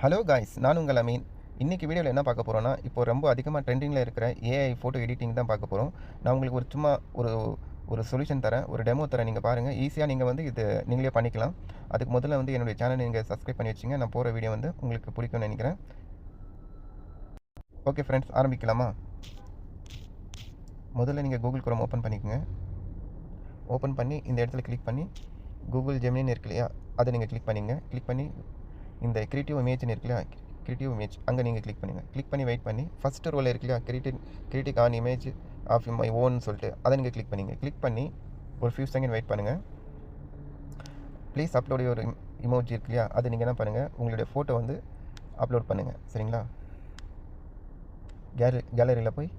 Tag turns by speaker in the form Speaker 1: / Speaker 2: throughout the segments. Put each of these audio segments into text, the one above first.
Speaker 1: Hello guys, நான் உங்கள் அமீன். இன்றைக்கி வீடியோவில் என்ன பார்க்க போகிறோன்னா, இப்போ ரொம்ப அதிகமாக ட்ரெண்டிங்கில் இருக்கிற ஏஐ ஃபோட்டோ எடிட்டிங் தான் பார்க்க போகிறோம். நான் உங்களுக்கு சும்மா ஒரு ஒரு சொல்யூஷன் தரேன், ஒரு டெமோ தரேன். நீங்கள் பாருங்கள், ஈஸியாக நீங்கள் இது நீங்களே பண்ணிக்கலாம். அதுக்கு முதல்ல என்னுடைய சேனலை நீங்கள் சப்ஸ்கிரைப் பண்ணி வச்சுங்க. நான் போகிற வீடியோ உங்களுக்கு பிடிக்கும்னு நினைக்கிறேன். ஓகே ஃப்ரெண்ட்ஸ், ஆரம்பிக்கலாமா? முதல்ல நீங்கள் கூகுள் குரோம் ஓப்பன் பண்ணிக்கோங்க. ஓப்பன் பண்ணி இந்த இடத்துல கிளிக் பண்ணி கூகுள் ஜெமினின்னு இருக்கு இல்லையா, அதை நீங்கள் கிளிக் பண்ணிங்க. கிளிக் பண்ணி இந்த கிரியேட்டிவ் இமேஜ்னு இருக்கு இல்லையா, கிரியேட்டிவ் இமேஜ் அங்கே நீங்கள் கிளிக் பண்ணுங்கள். கிளிக் பண்ணி வெயிட் பண்ணி ஃபஸ்ட்டு ரோல் இருக்கு இல்லையா, creative an image of my ஓன்னு சொல்லிட்டு அதை நீங்கள் கிளிக் பண்ணிங்க. கிளிக் பண்ணி ஒரு ஃபியூ செகண்ட் வெயிட் பண்ணுங்கள். ப்ளீஸ் அப்லோட் ஒரு இமோஜி இருக்கு இல்லையா, அது நீங்கள் என்ன பண்ணுங்கள், உங்களுடைய ஃபோட்டோ அப்லோட் பண்ணுங்கள். சரிங்களா? கேலரியில் போய்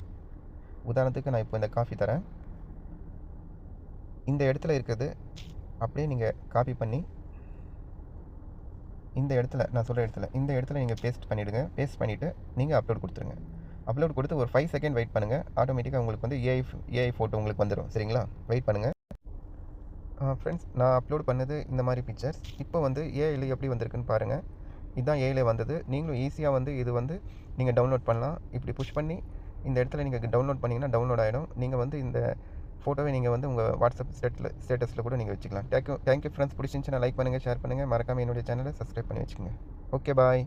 Speaker 1: உதாரணத்துக்கு நான் இப்போ இந்த காஃபி தரேன். இந்த இடத்துல இருக்கிறது அப்படியே நீங்கள் காப்பி பண்ணி இந்த இடத்துல நான் சொல்கிற இந்த இடத்துல நீங்கள் பேஸ்ட் பண்ணிவிடுங்க. பேஸ்ட் பண்ணிவிட்டு நீங்கள் அப்லோட் கொடுத்துருங்க. அப்லோட் கொடுத்து ஒரு 5 செகண்ட் வெயிட் பண்ணுங்கள். ஆட்டோமேட்டிக்காக உங்களுக்கு ஏஐ ஃபோட்டோ உங்களுக்கு வந்துடும். சரிங்களா? வெயிட் பண்ணுங்கள். ஃப்ரெண்ட்ஸ், நான் அப்லோட் பண்ணது இந்த மாதிரி பிக்சர்ஸ். இப்போ ஏஐயில் எப்படி வந்திருக்குன்னு பாருங்கள். இதுதான் ஏஐயில் வந்தது. நீங்களும் ஈஸியாக இது நீங்கள் டவுன்லோட் பண்ணலாம். இப்படி புஷ் பண்ணி இந்த இடத்துல நீங்கள் டவுன்லோட் பண்ணிங்கன்னா டவுன்லோட் ஆகிடும். நீங்கள் இந்த ஃபோட்டோவை நீங்கள் உங்கள் வாட்ஸ்அப் ஸ்டேட்டஸில் கூட நீங்கள் வச்சுக்கலாம். Thank you friends. பிடிச்சிருந்துச்சுன்னா லைக் பண்ணுங்கள், ஷேர் பண்ணுங்கள். மறக்காமல் என்னுடைய சேனலை சப்ஸ்கிரைப் பண்ணி வச்சுக்கோங்க. ஓகே, பாய்.